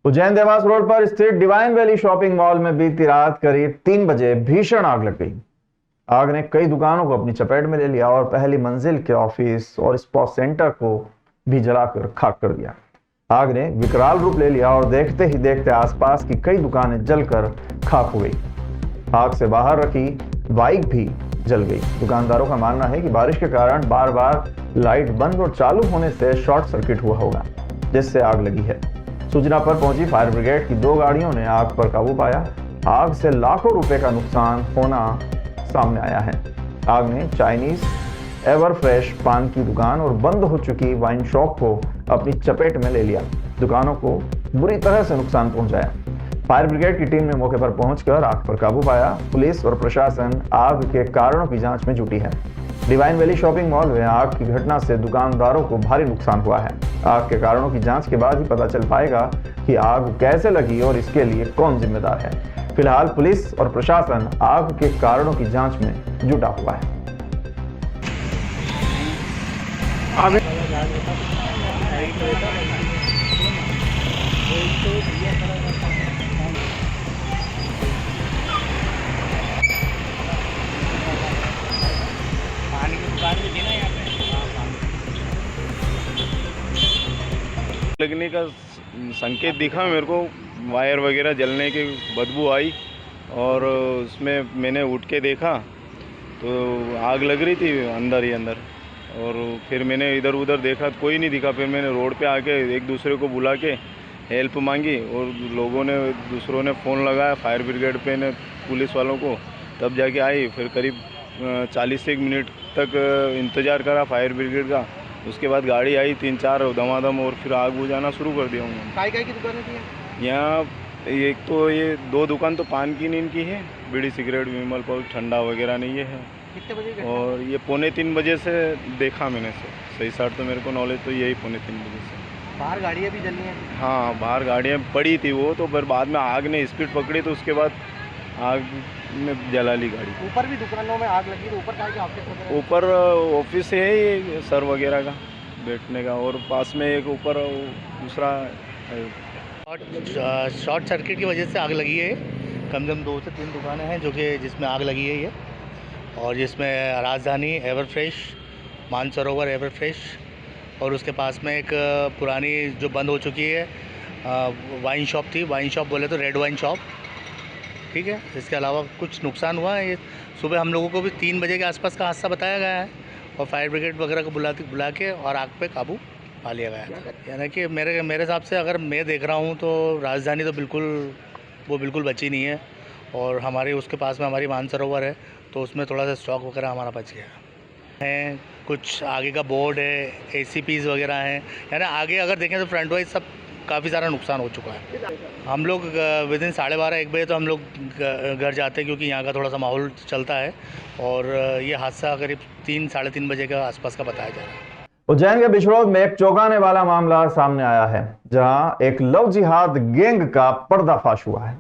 Ujjain Dewas road पर स्थित divine valley shopping mall में बीती रात करीब 3 बजे भीषण आग लग गई। आग ने कई दुकानों को अपनी चपेट में ले लिया और पहली मंजिल के ऑफिस और स्पा सेंटर को भी जलाकर खाक कर दिया। आग ने विकराल रूप ले लिया और देखते ही देखते आसपास की कई दुकानें जलकर खाक हो गई। आग से बाहर रखी बाइक भी जल गई। दुकानदारों का मानना है कि बारिश के कारण बार बार लाइट बंद और चालू होने से शॉर्ट सर्किट हुआ होगा, जिससे आग लगी है। सूचना पर पहुंची फायर ब्रिगेड की 2 गाड़ियों ने आग पर काबू पाया। आग से लाखों रुपए का नुकसान होना सामने आया है। आग ने चाइनीज एवर फ्रेश पान की दुकान और बंद हो चुकी वाइन शॉप को अपनी चपेट में ले लिया। दुकानों को बुरी तरह से नुकसान पहुंचाया। फायर ब्रिगेड की टीम ने मौके पर पहुंचकर आग पर काबू पाया। पुलिस और प्रशासन आग के कारणों की जांच में जुटी है। डिवाइन वैली शॉपिंग मॉल में आग की घटना से दुकानदारों को भारी नुकसान हुआ है। आग के कारणों की जांच के बाद ही पता चल पाएगा कि आग कैसे लगी और इसके लिए कौन जिम्मेदार है। फिलहाल पुलिस और प्रशासन आग के कारणों की जांच में जुटा हुआ है। लगने का संकेत दिखा मेरे को, वायर वगैरह जलने की बदबू आई और उसमें मैंने उठ के देखा तो आग लग रही थी अंदर ही अंदर। और फिर मैंने इधर उधर देखा तो कोई नहीं दिखा। फिर मैंने रोड पे आके एक दूसरे को बुला के हेल्प मांगी और दूसरों ने फ़ोन लगाया फायर ब्रिगेड पे ने पुलिस वालों को, तब जाके आई। फिर करीब 40 से 1 मिनट तक इंतज़ार करा फायर ब्रिगेड का। उसके बाद गाड़ी आई 3-4 दमादम और फिर आग बुझाना शुरू कर दिया उन्होंने। काय की दुकानें थी यहाँ? एक तो ये 2 दुकान तो पान की नींद की है, बीड़ी सिगरेट विमल पाउच ठंडा वगैरह नहीं ये है। कितने बजे? और ये 2:45 बजे से देखा मैंने सही साठ तो मेरे को नॉलेज तो यही 2:45 बजे से। बाहर गाड़ियाँ भी जली हैं? हाँ, बाहर गाड़ियाँ पड़ी थी वो तो, पर बाद में आग ने स्पीड पकड़ी तो उसके बाद आग में जला ली गाड़ी। ऊपर भी दुकानों में आग लगी तो ऊपर काय के ऑफिस वगैरह? ऊपर ऑफिस है ये सर वगैरह का बैठने का, और पास में एक ऊपर दूसरा शॉर्ट सर्किट की वजह से आग लगी है। कम से कम 2 से 3 दुकानें हैं जिसमें आग लगी है ये, और जिसमें राजधानी ever fresh, Mansarovar ever fresh, और उसके पास में एक पुरानी जो बंद हो चुकी है वाइन शॉप थी। वाइन शॉप बोले तो रेड वाइन शॉप, ठीक है। इसके अलावा कुछ नुकसान हुआ है। ये सुबह हम लोगों को भी 3 बजे के आसपास का हादसा बताया गया है और फायर ब्रिगेड वगैरह को बुला के और आग पे काबू पा लिया गया है। यानी कि मेरे हिसाब से अगर मैं देख रहा हूँ तो राजधानी तो बिल्कुल बची नहीं है, और हमारे उसके पास में हमारी मानसरोवर है तो उसमें थोड़ा सा स्टॉक वगैरह हमारा बच गया है। कुछ आगे का बोर्ड है, ACPs वगैरह हैं, यानी आगे अगर देखें तो फ्रंट वाइज सब काफ़ी सारा नुकसान हो चुका है। हम लोग विदिन 12:30-1 बजे तो हम लोग घर जाते हैं, क्योंकि यहाँ का थोड़ा सा माहौल चलता है, और ये हादसा करीब 3-3:30 बजे के आसपास का बताया जा रहा है। उज्जैन के बिछड़ोद में एक चौंकाने वाला मामला सामने आया है, जहां एक लव जिहाद गैंग का पर्दाफाश हुआ है।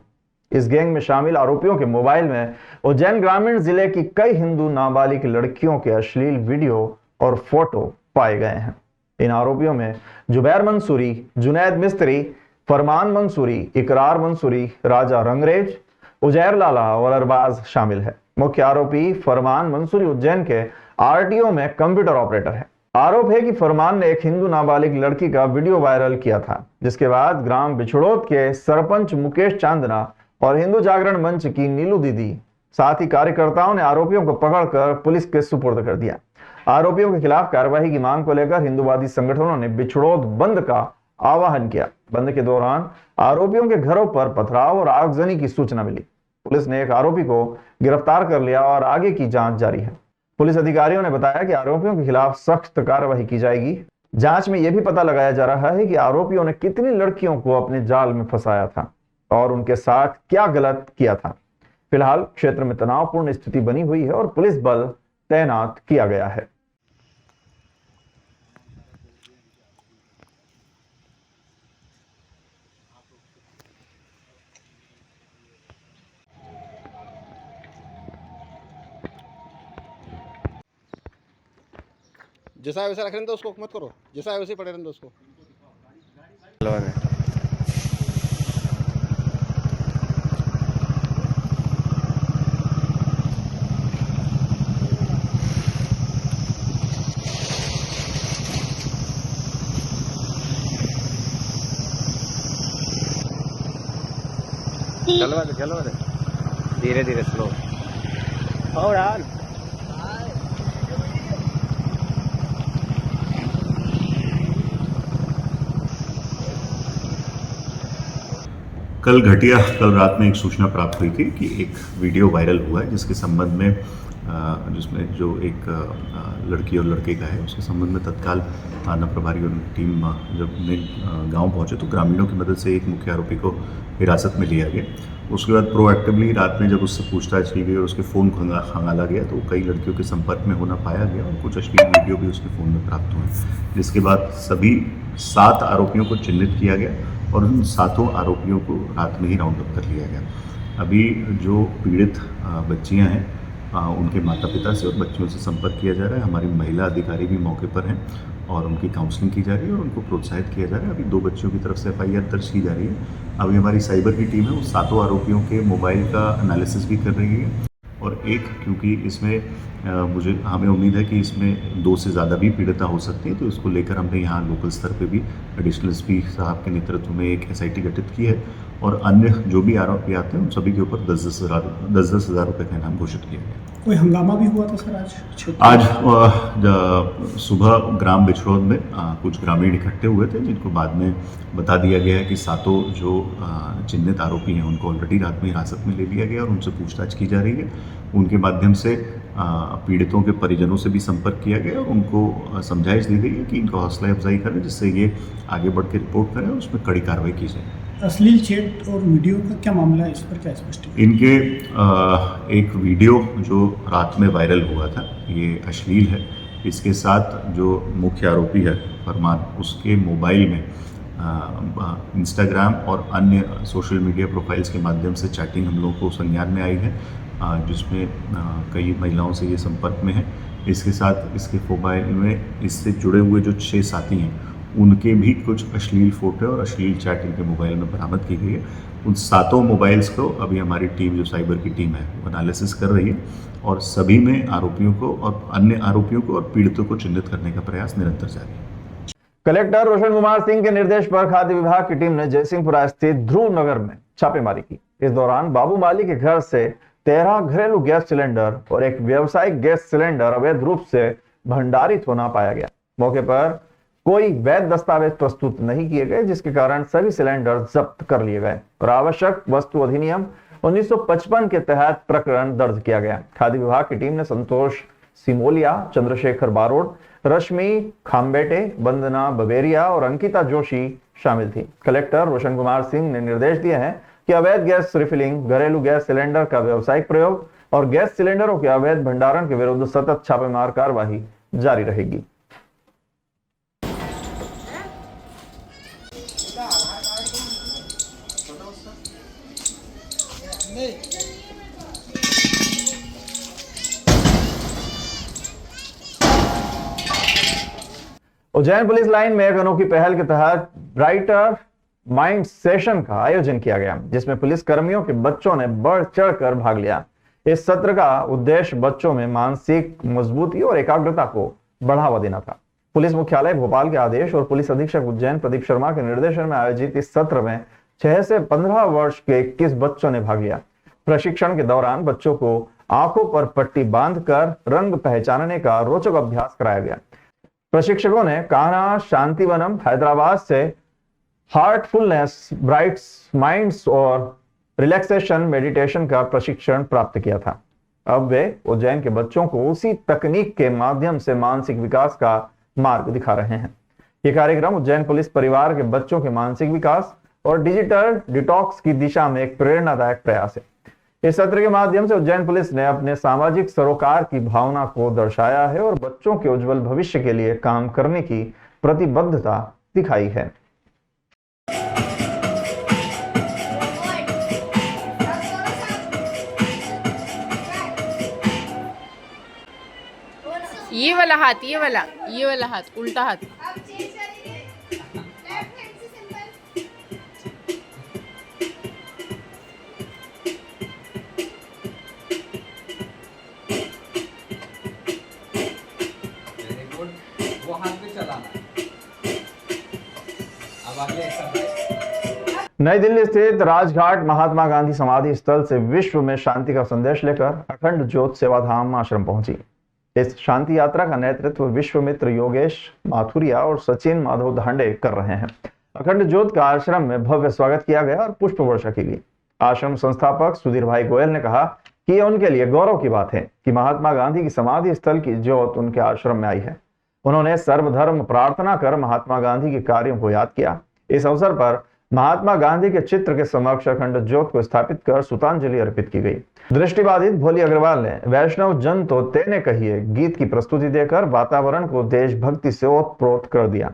इस गैंग में शामिल आरोपियों के मोबाइल में उज्जैन ग्रामीण जिले की कई हिंदू नाबालिग लड़कियों के अश्लील वीडियो और फोटो पाए गए हैं। इन आरोपियों में जुबैर मंसूरी, जुनैद मिस्त्री, फरमान मंसूरी, इकरार मंसूरी, राजा रंगरेज, उजैर लाला और अरबाज शामिल है। मुख्य आरोपी फरमान मंसूरी उज्जैन के RTO में कंप्यूटर ऑपरेटर है। आरोप है कि फरमान ने एक हिंदू नाबालिग लड़की का वीडियो वायरल किया था, जिसके बाद ग्राम बिछड़ोद के सरपंच मुकेश चांदना और हिंदू जागरण मंच की नीलू दीदी साथ ही कार्यकर्ताओं ने आरोपियों को पकड़कर पुलिस के सुपुर्द कर दिया। आरोपियों के खिलाफ कार्रवाई की मांग को लेकर हिंदूवादी संगठनों ने बिछड़ोद बंद का आह्वान किया। बंद के दौरान आरोपियों के घरों पर पथराव और आगजनी की सूचना मिली। पुलिस ने एक आरोपी को गिरफ्तार कर लिया और आगे की जांच जारी है। पुलिस अधिकारियों ने बताया कि आरोपियों के खिलाफ सख्त कार्रवाई की जाएगी। जांच में यह भी पता लगाया जा रहा है कि आरोपियों ने कितनी लड़कियों को अपने जाल में फंसाया था और उनके साथ क्या गलत किया था। फिलहाल क्षेत्र में तनावपूर्ण स्थिति बनी हुई है और पुलिस बल तैनात किया गया है। जैसा है वैसा रख रहने दो उसको, मत करो। जैसा है वैसे पड़े रहने दो उसको। चलो धीरे धीरे स्लो और यार कल रात में एक सूचना प्राप्त हुई थी कि एक वीडियो वायरल हुआ है जिसके संबंध में जिसमें जो एक लड़की और लड़के का है उसके संबंध में तत्काल थाना प्रभारी और टीम जब गांव पहुंचे तो ग्रामीणों की मदद से एक मुख्य आरोपी को हिरासत में लिया गया। उसके बाद प्रोएक्टिवली रात में जब उससे पूछताछ की गई और उसके फ़ोन खंगाला गया तो कई लड़कियों के संपर्क में होना पाया गया और कुछ अश्लील वीडियो भी उसके फ़ोन में प्राप्त हुए, जिसके बाद सभी 7 आरोपियों को चिन्हित किया गया और उन 7 आरोपियों को रात में ही राउंड अप कर लिया गया। अभी जो पीड़ित बच्चियां हैं उनके माता पिता से और बच्चियों से संपर्क किया जा रहा है। हमारी महिला अधिकारी भी मौके पर हैं और उनकी काउंसलिंग की जा रही है और उनको प्रोत्साहित किया जा रहा है। अभी 2 बच्चियों की तरफ से FIR दर्ज की जा रही है। अभी हमारी साइबर की टीम है वो 7 आरोपियों के मोबाइल का एनालिसिस भी कर रही है और एक क्योंकि इसमें हमें उम्मीद है कि इसमें 2 से ज़्यादा भी पीड़िता हो सकती है तो इसको लेकर हमने यहाँ लोकल स्तर पे भी एडिशनल SP साहब के नेतृत्व में एक SIT गठित की है और अन्य जो भी आरोपी आते हैं उन सभी के ऊपर 10-10 हज़ार रुपये का इनाम घोषित किया गया। कोई हंगामा भी हुआ था सर आज सुबह ग्राम बिछरोद में कुछ ग्रामीण इकट्ठे हुए थे जिनको बाद में बता दिया गया है कि 7 जो चिन्हित आरोपी हैं उनको ऑलरेडी रात में हिरासत में ले लिया गया और उनसे पूछताछ की जा रही है। उनके माध्यम से पीड़ितों के परिजनों से भी संपर्क किया गया और उनको समझाइश दी गई है कि इनको हौसला अफजाई करें जिससे ये आगे बढ़ के रिपोर्ट करें और उसमें कड़ी कार्रवाई की जाए। अश्लील चैट और वीडियो का क्या मामला है, इस पर क्या स्पष्ट है? इनके एक वीडियो जो रात में वायरल हुआ था ये अश्लील है। इसके साथ जो मुख्य आरोपी है फरमान उसके मोबाइल में इंस्टाग्राम और अन्य सोशल मीडिया प्रोफाइल्स के माध्यम से चैटिंग हम लोगों को संज्ञान में आई है जिसमें कई महिलाओं से ये संपर्क में है। इसके साथ इसके मोबाइल में इससे जुड़े हुए जो 6 साथी हैं उनके भी कुछ अश्लील फोटो और अश्लील चैट इनके मोबाइल में बरामद की गई है। उन 7 मोबाइल्स को अभी हमारी टीम जो साइबर की टीम है वो एनालिसिस कर रही है और सभी में आरोपियों को और अन्य आरोपियों को और पीड़ितों को चिन्हित करने का प्रयास निरंतर जारी है। कलेक्टर रोशन कुमार सिंह के निर्देश पर खाद्य विभाग की टीम ने जयसिंहपुरा स्थित ध्रुव नगर में छापेमारी की। इस दौरान बाबू माली के घर से 13 घरेलू गैस सिलेंडर और एक व्यावसायिक गैस सिलेंडर अवैध रूप से भंडारित होना पाया गया। मौके पर कोई वैध दस्तावेज प्रस्तुत नहीं किए गए जिसके कारण सभी सिलेंडर जब्त कर लिए गए और आवश्यक वस्तु अधिनियम 1955 के तहत प्रकरण दर्ज किया गया। खाद्य विभाग की टीम ने संतोष सिमोलिया, चंद्रशेखर बारोड, रश्मि खाम्बेटे, वंदना बबेरिया और अंकिता जोशी शामिल थी। कलेक्टर रोशन कुमार सिंह ने निर्देश दिए हैं कि अवैध गैस रिफिलिंग, घरेलू गैस सिलेंडर का व्यावसायिक प्रयोग और गैस सिलेंडरों के अवैध भंडारण के विरुद्ध सतत छापेमार कार्रवाई जारी रहेगी। उज्जैन पुलिस लाइन में एक अनोखी पहल के तहत ब्राइटर माइंड सेशन का आयोजन किया गया जिसमें पुलिस कर्मियों के बच्चों ने बढ़ चढ़कर भाग लिया। इस सत्र का उद्देश्य बच्चों में मानसिक मजबूती और एकाग्रता को बढ़ावा देना था। पुलिस मुख्यालय भोपाल के आदेश और पुलिस अधीक्षक उज्जैन प्रदीप शर्मा के निर्देशन में आयोजित इस सत्र में 6 से 15 वर्ष के 21 बच्चों ने भाग लिया। प्रशिक्षण के दौरान बच्चों को आंखों पर पट्टी बांधकर रंग पहचानने का रोचक अभ्यास कराया गया। प्रशिक्षकों ने कान्हा शांतिवनम हैदराबाद से हार्टफुलनेस, ब्राइट माइंड्स और रिलैक्सेशन मेडिटेशन का प्रशिक्षण प्राप्त किया था। अब वे उज्जैन के बच्चों को उसी तकनीक के माध्यम से मानसिक विकास का मार्ग दिखा रहे हैं। यह कार्यक्रम उज्जैन पुलिस परिवार के बच्चों के मानसिक विकास और डिजिटल डिटॉक्स की दिशा में एक प्रेरणादायक प्रयास है। इस सत्र के माध्यम से उज्जैन पुलिस ने अपने सामाजिक सरोकार की भावना को दर्शाया है और बच्चों के उज्जवल भविष्य के लिए काम करने की प्रतिबद्धता दिखाई है। ये वाला हाथ उल्टा हाथ। नई दिल्ली स्थित राजघाट महात्मा गांधी समाधि स्थल से विश्व में शांति का संदेश लेकर अखंड ज्योत सेवाधाम आश्रम पहुंची। इस शांति यात्रा का नेतृत्व विश्वमित्र योगेश माथुरिया और सचिन माधव धांडे कर रहे हैं। अखंड ज्योत का आश्रम में भव्य स्वागत किया गया और पुष्प वर्षा की गई। आश्रम संस्थापक सुधीर भाई गोयल ने कहा कि यह उनके लिए गौरव की बात है कि महात्मा गांधी की समाधि स्थल की ज्योत उनके आश्रम में आई है। उन्होंने सर्वधर्म प्रार्थना कर महात्मा गांधी के कार्यों को याद किया। इस अवसर पर महात्मा गांधी के चित्र के समक्ष अखंड ज्योत को स्थापित कर सुतांजलि अर्पित की गई। दृष्टिबाधित भोली अग्रवाल ने वैष्णव जन तो तेने कहिए गीत की प्रस्तुति देकर वातावरण को देशभक्ति से ओतप्रोत कर दिया।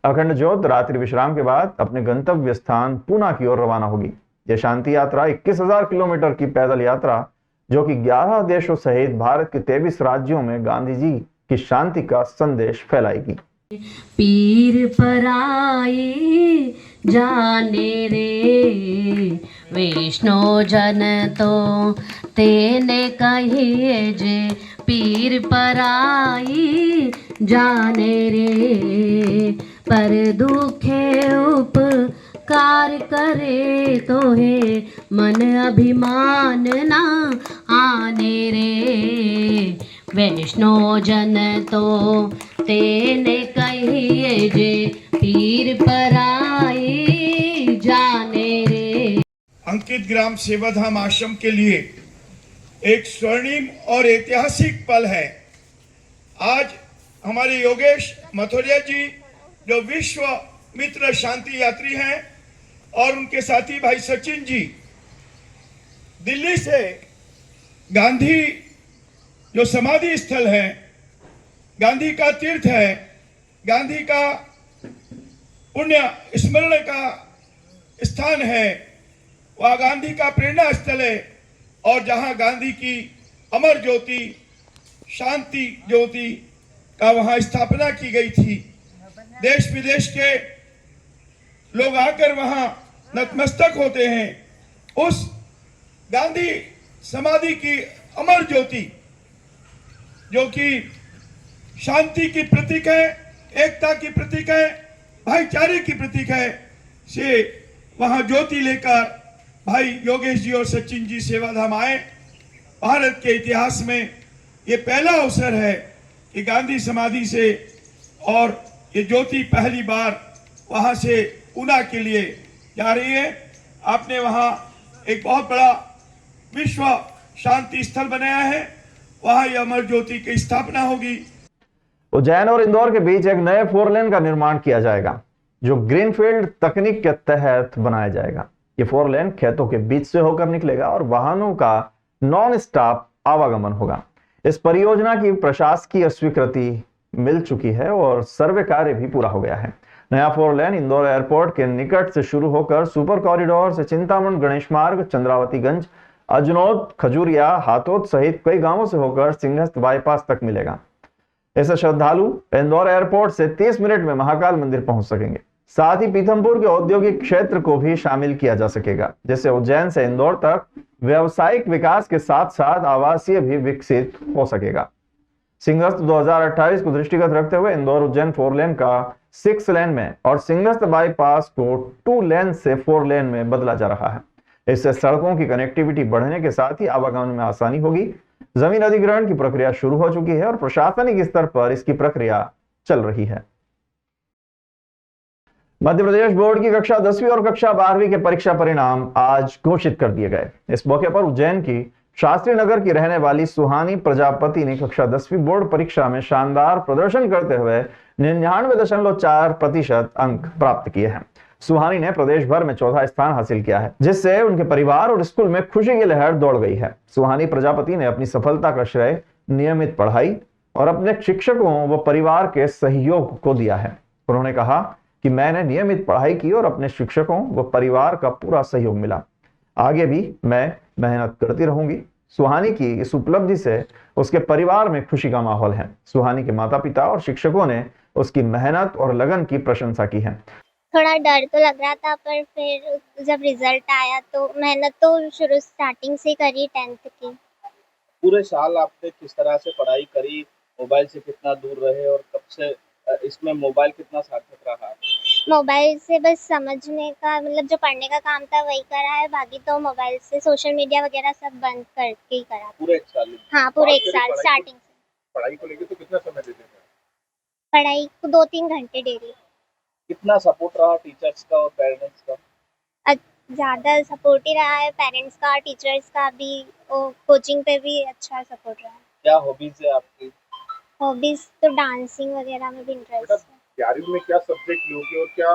अखंड ज्योत रात्रि विश्राम के बाद अपने गंतव्य स्थान पूना की ओर रवाना होगी। यह शांति यात्रा 21,000 किलोमीटर की पैदल यात्रा, जो कि 11 देशों सहित भारत के 23 राज्यों में गांधी जी की शांति का संदेश फैलाएगी। पीर पराई जाने रे वैष्णो जन तो तेने कहिए जे, पीर पराई जाने रे पर दुखे उपकार करे तो है मन अभिमान ना आने रे वैष्णो जन तो तेने कहिए जे, पीर पराई जाने रे। अंकित ग्राम सेवाधाम आश्रम के लिए एक स्वर्णिम और ऐतिहासिक पल है। आज हमारे योगेश मथुरिया जी, जो विश्व मित्र शांति यात्री हैं, और उनके साथी भाई सचिन जी दिल्ली से गांधी जो समाधि स्थल है, गांधी का तीर्थ है, गांधी का पुण्य स्मरण का स्थान है, वह गांधी का प्रेरणा स्थल है, और जहां गांधी की अमर ज्योति शांति ज्योति का वहां स्थापना की गई थी। देश विदेश के लोग आकर वहां नतमस्तक होते हैं। उस गांधी समाधि की अमर ज्योति, जो कि शांति की प्रतीक है, एकता की प्रतीक है, भाईचारे की प्रतीक है, से वहां ज्योति लेकर भाई योगेश जी और सचिन जी सेवाधाम आए। भारत के इतिहास में ये पहला अवसर है कि गांधी समाधि से और ये ज्योति पहली बार वहां से पूना के लिए जा रही है। आपने वहां एक बहुत बड़ा विश्व शांति स्थल बनाया है, वहां ये अमर ज्योति की स्थापना होगी। उज्जैन और इंदौर के बीच एक नए 4 लेन का निर्माण किया जाएगा, जो ग्रीनफील्ड तकनीक के तहत बनाया जाएगा। ये 4 लेन खेतों के बीच से होकर निकलेगा और वाहनों का नॉन स्टॉप आवागमन होगा। इस परियोजना की प्रशासकीय स्वीकृति मिल चुकी है और सर्वे कार्य भी पूरा हो गया है। नया 4 लेन इंदौर एयरपोर्ट के निकट से शुरू होकर सुपर कॉरिडोर से चिंतामण गणेश मार्ग, चंद्रावतीगंज, अजनौद, खजूरिया, हाथोद सहित कई गांवों से होकर सिंहस्थ बाईपास तक मिलेगा। ऐसे श्रद्धालु इंदौर एयरपोर्ट से 30 मिनट में महाकाल मंदिर पहुंच सकेंगे। साथ ही पीथमपुर के औद्योगिक क्षेत्र को भी शामिल किया जा सकेगा, जिससे उज्जैन से इंदौर तक व्यावसायिक विकास के साथ साथ आवासीय भी विकसित हो सकेगा। सिंहस्थ 2028 को दृष्टिगत रखते हुए इंदौर उज्जैन 4 लेन का 6 लेन में और सिंहस्थ बाईपास को 2 लेन से 4 लेन में बदला जा रहा है। इससे सड़कों की कनेक्टिविटी बढ़ने के साथ ही आवागमन में आसानी होगी। जमीन अधिग्रहण की प्रक्रिया शुरू हो चुकी है और प्रशासनिक स्तर पर इसकी प्रक्रिया चल रही है। मध्य प्रदेश बोर्ड की कक्षा 10वीं और कक्षा 12वीं के परीक्षा परिणाम आज घोषित कर दिए गए। इस मौके पर उज्जैन की शास्त्री नगर की रहने वाली सुहानी प्रजापति ने कक्षा 10वीं बोर्ड परीक्षा में शानदार प्रदर्शन करते हुए 99.4% अंक प्राप्त किए हैं। सुहानी ने प्रदेश भर में चौथा स्थान हासिल किया है, जिससे उनके परिवार और स्कूल में खुशी की लहर दौड़ गई है। सुहानी प्रजापति ने अपनी सफलता का श्रेय नियमित पढ़ाई और अपने शिक्षकों व परिवार के सहयोग को दिया है। उन्होंने कहा कि मैंने नियमित पढ़ाई की और अपने शिक्षकों व परिवार का पूरा सहयोग मिला। आगे भी मैं मेहनत करती रहूंगी। सुहानी की इस उपलब्धि से उसके परिवार में खुशी का माहौल है। सुहानी के माता पिता और शिक्षकों ने उसकी मेहनत और लगन की प्रशंसा की है। थोड़ा डर तो लग रहा था, पर फिर जब रिजल्ट आया तो मेहनत तो शुरू स्टार्टिंग से करी 10th की। पूरे साल आपने किस तरह से पढ़ाई करी, मोबाइल से कितना दूर रहे और कब से इसमें मोबाइल कितना सार्थक रहा मोबाइल से बस समझने का मतलब जो पढ़ने का काम था वही करा है, बाकी तो मोबाइल से सोशल मीडिया वगैरह सब बंद करके ही करा। पूरे एक साल में? हाँ, पूरे एक बात साल करें स्टार्टिंग से। पढ़ाई को लेकर तो कितना समय देते हैं? पढ़ाई को 2-3 घंटे डेली। कितना सपोर्ट रहा टीचर्स का और पेरेंट्स का? ज़्यादा सपोर्ट ही रहा है, पेरेंट्स का, टीचर्स का भी, और कोचिंग पे भी अच्छा सपोर्ट रहा है। क्या हॉबीज है आपकी? हॉबीज तो डांसिंग वगैरह में भी इंटरेस्ट है। 11वीं में क्या सब्जेक्ट लोगे और क्या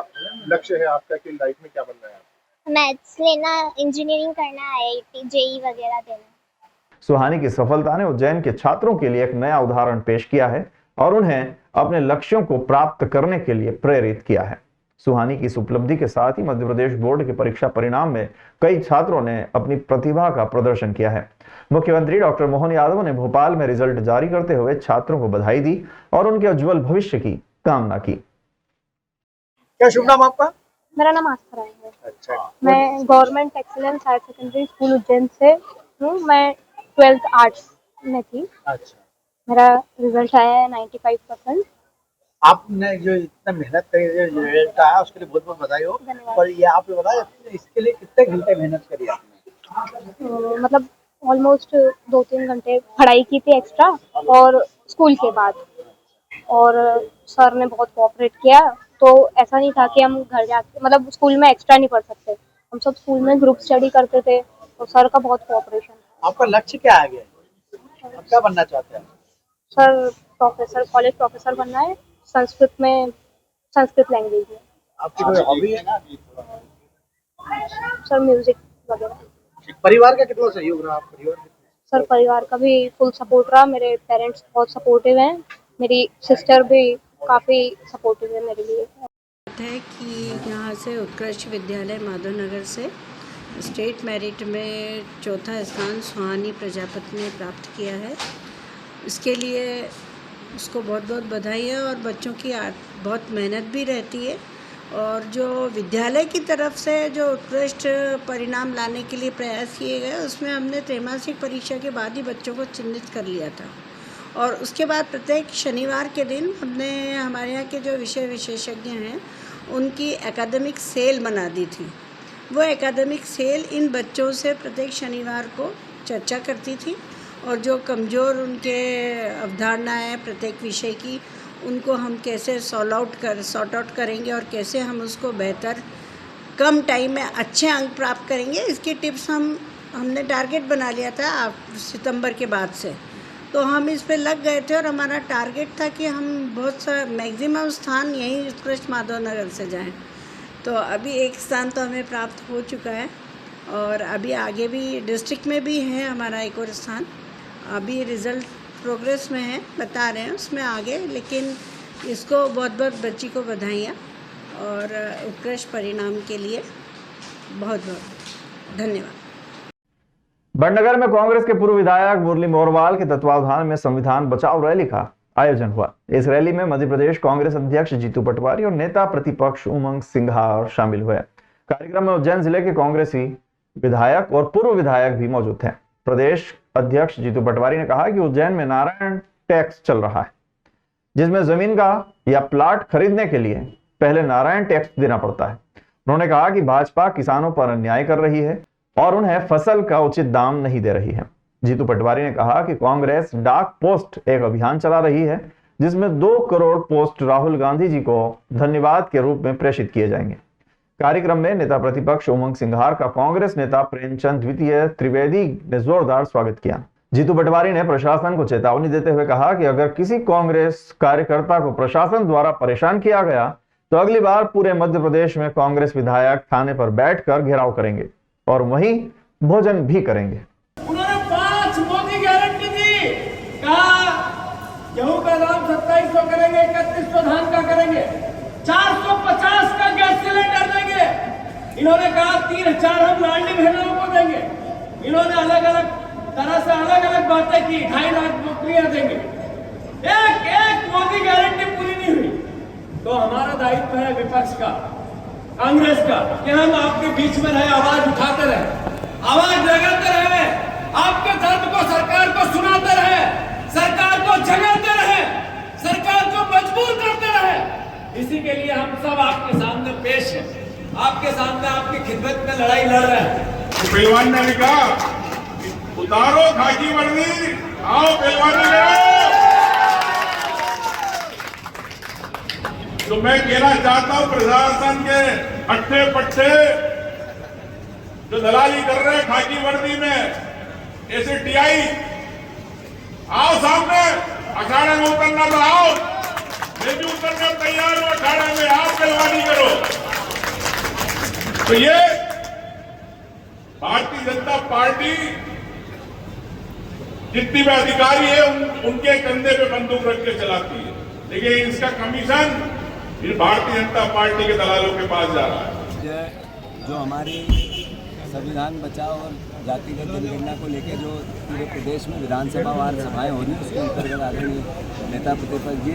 लक्ष्य है आपका कि लाइफ में क्या बनना है? मैथ्स लेना, इंजीनियरिंग करना, IIT, JEE वगैरह देना। सुहानी की सफलता ने उज्जैन के छात्रों के लिए एक नया उदाहरण पेश किया है और उन्हें अपने लक्ष्यों को प्राप्त करने के लिए प्रेरित किया है। सुहानी की इस उपलब्धि के साथ ही मध्य प्रदेश बोर्ड के परीक्षा परिणाम में कई छात्रों ने अपनी प्रतिभा का प्रदर्शन किया है। मुख्यमंत्री डॉक्टर मोहन यादव ने भोपाल में रिजल्ट जारी करते हुए छात्रों को बधाई दी और उनके उज्जवल भविष्य की कामना की। क्या शुभ नाम आपका? मेरा नाम आस्था राय है। अच्छा, मैं government excellence higher secondary school Ujjain से हूँ। मैं 12th आर्ट्स में थी। अच्छा, मेरा रिजल्ट आया है 95%। आपने जो इतना मेहनत करी, जो रिजल्ट आया उसके लिए बहुत बहुत बधाई हो। धन्यवाद। पर ये आपने बताया इसके लिए कितने घंटे मेहनत करी आपने? मतलब ऑलमोस्ट 2-3 घंटे पढ़ाई की थी एक्स्ट्रा और स्कूल के बाद, और सर ने बहुत कोऑपरेट किया। तो ऐसा नहीं था कि हम घर जाके मतलब स्कूल में एक्स्ट्रा नहीं पढ़ सकते, हम सब स्कूल में ग्रुप स्टडी करते थे, तो सर का बहुत कोऑपरेशन था। आपका लक्ष्य क्या आ गया? आप क्या बनना चाहते हैं? सर प्रोफेसर, कॉलेज प्रोफेसर बनना है, संस्कृत में, संस्कृत लैंग्वेज में। आपकी कोई हॉबी है? सर म्यूजिक वगैरह। परिवार का कितना सहयोग रहा? आप परिवार सर परिवार का भी फुल सपोर्ट रहा। मेरे पेरेंट्स बहुत सपोर्टिव हैं, मेरी सिस्टर भी काफ़ी सपोर्टिव है मेरे लिए। है कि यहाँ से उत्कृष्ट विद्यालय माधवनगर से स्टेट मेरिट में 4था स्थान सुहानी प्रजापति ने प्राप्त किया है। इसके लिए उसको बहुत बहुत बधाई है और बच्चों की बहुत मेहनत भी रहती है, और जो विद्यालय की तरफ से जो उत्कृष्ट परिणाम लाने के लिए प्रयास किए गए उसमें हमने त्रैमासिक परीक्षा के बाद ही बच्चों को चिन्हित कर लिया था, और उसके बाद प्रत्येक शनिवार के दिन हमने हमारे यहाँ के जो विषय विशेषज्ञ हैं उनकी एकेडमिक सेल बना दी थी। वो एकेडमिक सेल इन बच्चों से प्रत्येक शनिवार को चर्चा करती थी, और जो कमज़ोर उनके अवधारणाएँ प्रत्येक विषय की, उनको हम कैसे सॉर्ट आउट करेंगे और कैसे हम उसको बेहतर कम टाइम में अच्छे अंक प्राप्त करेंगे, इसकी टिप्स हमने टारगेट बना लिया था सितंबर के बाद से। तो हम इस पे लग गए थे और हमारा टारगेट था कि हम बहुत सा मैक्सिमम स्थान यहीं उत्कृष्ट माधवनगर से जाएं। तो अभी एक स्थान तो हमें प्राप्त हो चुका है, और अभी आगे भी डिस्ट्रिक्ट में भी है हमारा एक और स्थान। अभी रिज़ल्ट प्रोग्रेस में है, बता रहे हैं उसमें आगे, लेकिन इसको बहुत बहुत बच्ची को बधाइयाँ और उत्कृष्ट परिणाम के लिए बहुत बहुत धन्यवाद। बड़नगर में कांग्रेस के पूर्व विधायक मुरली मोरवाल के तत्वावधान में संविधान बचाओ रैली का आयोजन हुआ। इस रैली में मध्य प्रदेश कांग्रेस अध्यक्ष जीतू पटवारी और नेता प्रतिपक्ष उमंग सिंघार शामिल हुए। कार्यक्रम में उज्जैन जिले के कांग्रेसी विधायक और पूर्व विधायक भी मौजूद थे। प्रदेश अध्यक्ष जीतू पटवारी ने कहा कि उज्जैन में नारायण टैक्स चल रहा है, जिसमें जमीन का या प्लाट खरीदने के लिए पहले नारायण टैक्स देना पड़ता है। उन्होंने कहा कि भाजपा किसानों पर अन्याय कर रही है और उन्हें फसल का उचित दाम नहीं दे रही है। जीतू पटवारी ने कहा कि कांग्रेस डाक पोस्ट एक अभियान चला रही है, जिसमें 2 करोड़ पोस्ट राहुल गांधी जी को धन्यवाद के रूप में प्रेषित किए जाएंगे। कार्यक्रम में नेता प्रतिपक्ष उमंग सिंघार का कांग्रेस नेता प्रेमचंद द्वितीय त्रिवेदी ने जोरदार स्वागत किया। जीतू पटवारी ने प्रशासन को चेतावनी देते हुए कहा कि अगर किसी कांग्रेस कार्यकर्ता को प्रशासन द्वारा परेशान किया गया तो अगली बार पूरे मध्य प्रदेश में कांग्रेस विधायक थाने पर बैठकर घेराव करेंगे और वहीं भोजन भी करेंगे। उन्होंने 5 मोदी गारंटी दी, कहा गेहूं का दाम 2700 करेंगे, 3100 धान का करेंगे, 450 का गैस सिलेंडर देंगे। इन्होंने कहा 3000 हम लाडली बहनों को देंगे। इन्होंने अलग अलग तरह से अलग अलग बातें की, 2.5 लाख नौकरियां देंगे। एक मोदी गारंटी पूरी नहीं हुई। तो हमारा दायित्व है विपक्ष का, कांग्रेस का, कि हम आपके बीच में रहे, आवाज उठाते रहे, आवाज लगाते रहे, आपके दर्द को सरकार को सुनाते रहे, सरकार को जगाते रहे, सरकार को मजबूर करते रहे। इसी के लिए हम सब आपके सामने पेश हैं, आपके सामने आपकी खिदमत में लड़ाई लड़ रहे हैं। पहलवान ने भी कहा उतारो खाकी वर्दी, आओ पहलवानी करो। तो मैं कहना चाहता हूं प्रशासन के अट्ठे पट्टे जो दलाली कर रहे हैं खाकी वर्दी में, ऐसे टीआई आओ सामने, अखाड़े में उतरना तो आओ, मैं भी उतरने तैयार हूं, अखाड़े में आओ पहलवानी करो। तो ये भारतीय जनता पार्टी जितनी भी अधिकारी है उनके कंधे पे बंदूक रख के चलाती है, लेकिन इसका कमीशन फिर भारतीय जनता पार्टी के दलालों के पास जा रहा है। जो हमारी संविधान बचाओ और जातिगत जनगणना को लेकर जो पूरे प्रदेश में विधानसभा वार सभाएं हो रही, उसके अंतर्गत आदरणीय नेता प्रतिपक्ष जी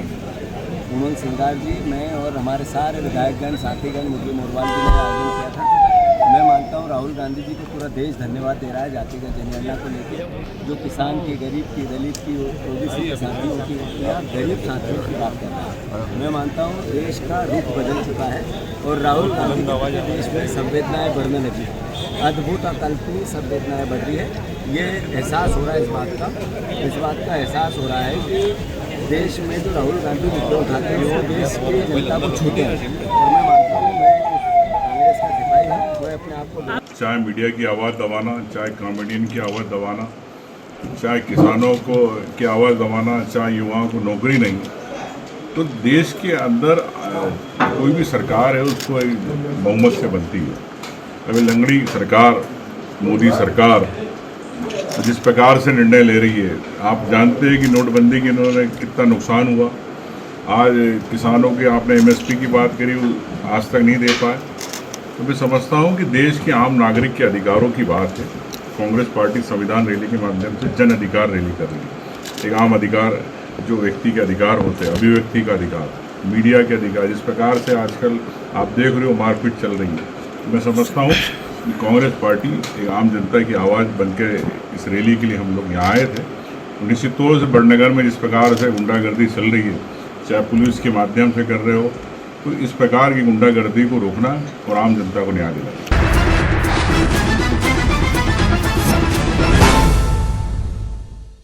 उमंग सिंगार जी, मैं और हमारे सारे विधायकगण साथीगण मुझे मोरवाल जी ने आयोजन किया था। मैं मानता हूँ राहुल गांधी जी को पूरा देश धन्यवाद दे रहा है जातिगत जनगणना को लेकर, जो किसान की, गरीब की, दलित की, ओबीसी के साथियों की या गरीब साथियों की बात कर रहा है। मैं मानता हूँ देश का रुख बदल चुका है और राहुल गांधी के देश में संवेदनाएँ बढ़ने लगी, अद्भुत अकल्पनीय संवेदनाएँ बढ़ रही है। ये एहसास हो रहा है, इस बात का एहसास हो रहा है कि देश में जो राहुल गांधी मुद्दे उठाते हैं वो देश की जनता को छूटे हैं। और मैं मानता हूँ मैं कांग्रेस का सिपाही हूँ, मैं अपने आप को चाहे मीडिया की आवाज़ दबाना, चाहे कॉमेडियन की आवाज़ दबाना, चाहे किसानों को की आवाज़ दबाना, चाहे युवाओं को नौकरी नहीं, तो देश के अंदर कोई भी सरकार है उसको बहुमत से बनती है। अभी लंगड़ी सरकार, मोदी सरकार जिस प्रकार से निर्णय ले रही है, आप जानते हैं कि नोटबंदी के इन्होंने कितना नुकसान हुआ। आज किसानों के आपने एमएसपी की बात करी, आज तक नहीं दे पाए। तो मैं समझता हूँ कि देश के आम नागरिक के अधिकारों की बात है। कांग्रेस पार्टी संविधान रैली के माध्यम से जन अधिकार रैली कर रही है। एक आम अधिकार जो व्यक्ति के अधिकार होते हैं, अभिव्यक्ति का अधिकार, मीडिया के अधिकार, जिस प्रकार से आजकल आप देख रहे हो मारपीट चल रही है, मैं समझता हूँ कि कांग्रेस पार्टी एक आम जनता की आवाज़ बनकर इस रैली के लिए हम लोग यहाँ आए थे। निश्चित तौर से बड़नगर में जिस प्रकार से गुंडागर्दी चल रही है, चाहे पुलिस के माध्यम से कर रहे हो, तो इस प्रकार की गुंडागर्दी को रोकना और आम जनता को न्याय दिलाना।